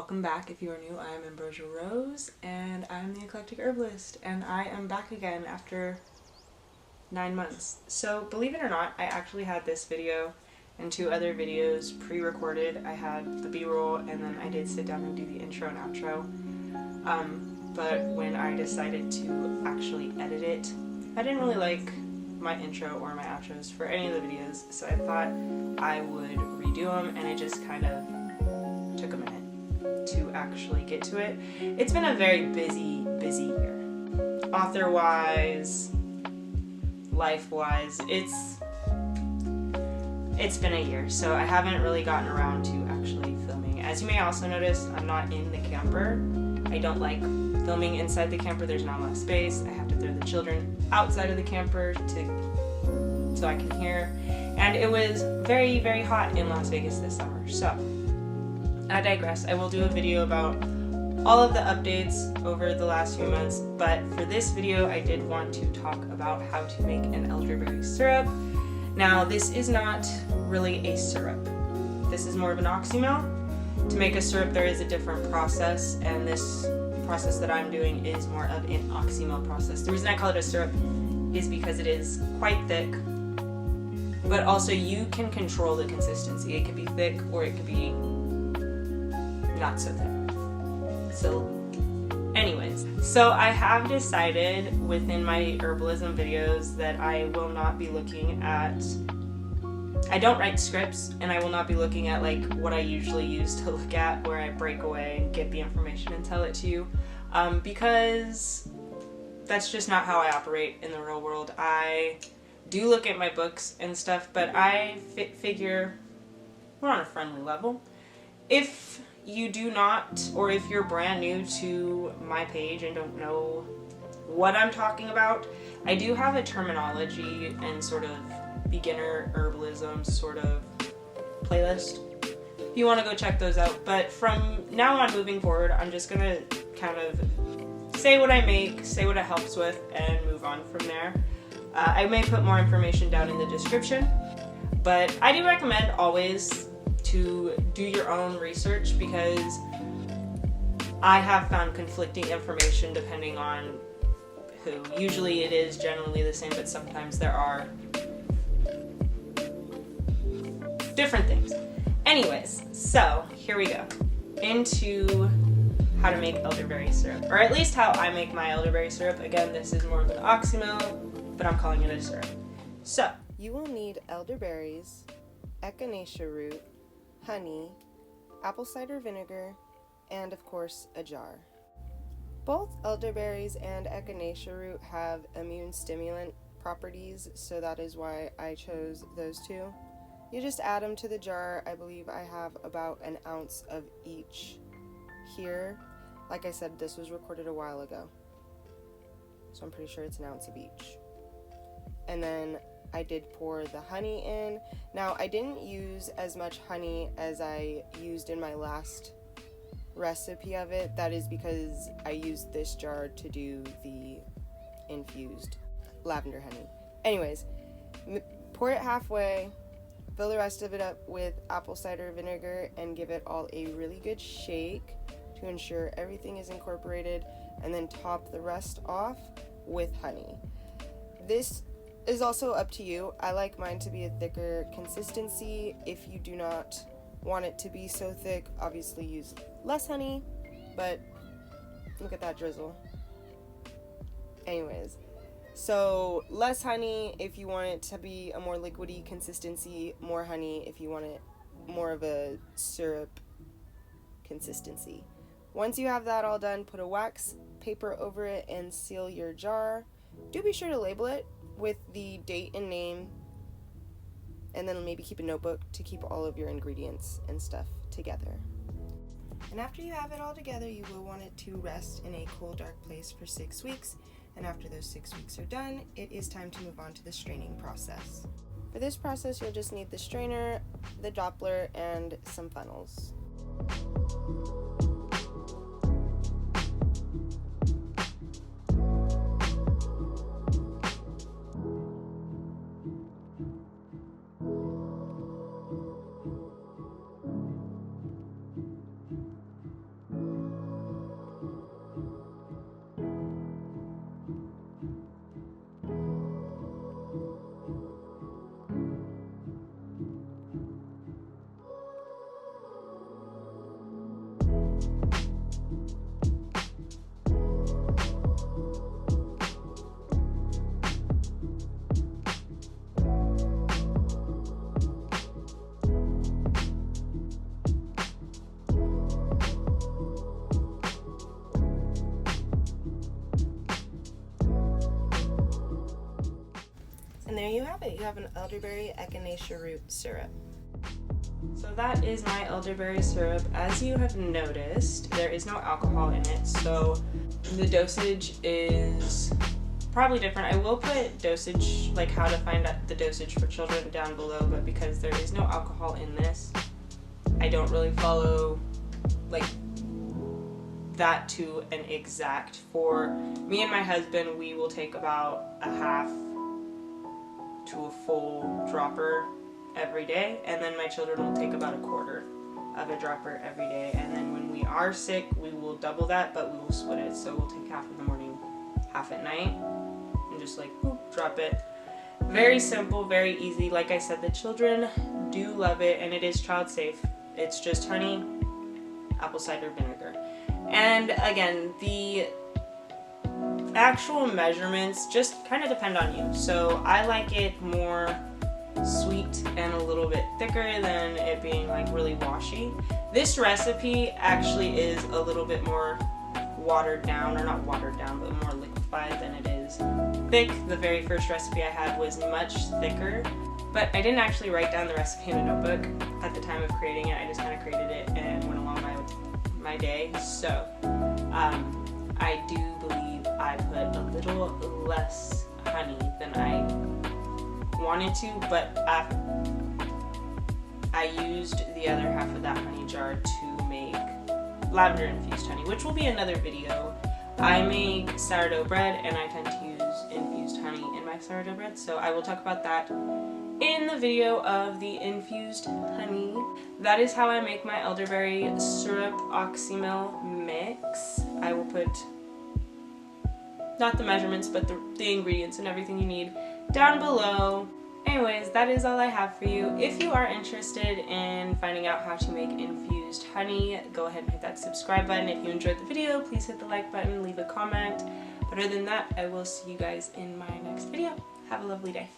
Welcome back. If you are new, I am Ambrosia Rose, and I am the Eclectic Herbalist, and I am back again after 9 months. So, believe it or not, I actually had this video and 2 other videos pre-recorded. I had the B-roll, and then I did sit down and do the intro and outro. But when I decided to actually edit it, I didn't really like my intro or my outros for any of the videos, so I thought I would redo them, and it just kind of took a minute to actually get to it. It's been a very busy year. Author-wise, life-wise, it's been a year, so I haven't really gotten around to actually filming. As you may also notice, I'm not in the camper. I don't like filming inside the camper. There's not enough space. I have to throw the children outside of the camper so I can hear. And it was very, very hot in Las Vegas this summer. So, I digress. I will do a video about all of the updates over the last few months, but for this video I did want to talk about how to make an elderberry syrup. Now, this is not really a syrup. This is more of an Oxymel. To make a syrup, there is a different process, and this process that I'm doing is more of an Oxymel process. The reason I call it a syrup is because it is quite thick, but also you can control the consistency. It could be thick or it could be not so thick. So anyways, so I have decided within my herbalism videos that I will not be looking at, I don't write scripts, and I will not be looking at like what I usually use to look at, where I break away and get the information and tell it to you, because that's just not how I operate in the real world. I do look at my books and stuff, but I figure we're on a friendly level. If you do not, or if you're brand new to my page and don't know what I'm talking about, I do have a terminology and sort of beginner herbalism sort of playlist if you want to go check those out. But from now on moving forward, I'm just gonna kind of say what I make, say what it helps with, and move on from there. I may put more information down in the description, but I do recommend always to do your own research, because I have found conflicting information depending on who. Usually it is generally the same, but sometimes there are different things. Anyways, so here we go into how to make elderberry syrup, or at least how I make my elderberry syrup. Again, this is more of an Oxymel, but I'm calling it a syrup. So you will need elderberries, echinacea root, honey, apple cider vinegar, and of course a jar. Both elderberries and echinacea root have immune stimulant properties, so that is why I chose those two. You just add them to the jar. I believe I have about an ounce of each here. Like I said, this was recorded a while ago, so I'm pretty sure it's an ounce of each. And then I did pour the honey in. Now, I didn't use as much honey as I used in my last recipe of it. That is because I used this jar to do the infused lavender honey. Anyways, pour it halfway, fill the rest of it up with apple cider vinegar, and give it all a really good shake to ensure everything is incorporated, and then top the rest off with honey. This is also up to you. I like mine to be a thicker consistency. If you do not want it to be so thick, obviously use less honey, but look at that drizzle. Anyways, so less honey if you want it to be a more liquidy consistency, more honey if you want it more of a syrup consistency. Once you have that all done, put a wax paper over it and seal your jar. Do be sure to label it with the date and name, and then maybe keep a notebook to keep all of your ingredients and stuff together. And after you have it all together, you will want it to rest in a cool, dark place for 6 weeks. And after those 6 weeks are done, it is time to move on to the straining process. For this process, you'll just need the strainer, the Doppler, and some funnels. And there you have it. You have an elderberry echinacea root syrup. So that is my elderberry syrup. As you have noticed, there is no alcohol in it, so the dosage is probably different. I will put dosage, like how to find out the dosage for children, down below, but because there is no alcohol in this, I don't really follow like that to an exact. For me and my husband, we will take about a half to a full dropper every day, and then my children will take about a quarter of a dropper every day, and then when we are sick we will double that, but we will split it, so we'll take half in the morning, half at night, and just like boop, drop it. Very simple, very easy. Like I said, the children do love it, and it is child safe. It's just honey, apple cider vinegar, and again, the actual measurements just kind of depend on you. So I like it more sweet and a little bit thicker than it being like really washy. This recipe actually is a little bit more watered down, or not watered down, but more liquefied than it is thick. The very first recipe I had was much thicker, but I didn't actually write down the recipe in a notebook at the time of creating it. I just kind of created it and went along my day. So I do believe I put a little less honey than I wanted to, but I used the other half of that honey jar to make lavender infused honey, which will be another video. I make sourdough bread, and I tend to use infused honey in my sourdough bread, so I will talk about that in the video of the infused honey. That is how I make my elderberry syrup Oxymel mix. I will put not the measurements, but the ingredients and everything you need down below. Anyways, that is all I have for you. If you are interested in finding out how to make infused honey, go ahead and hit that subscribe button. If you enjoyed the video, please hit the like button, leave a comment. But other than that, I will see you guys in my next video. Have a lovely day.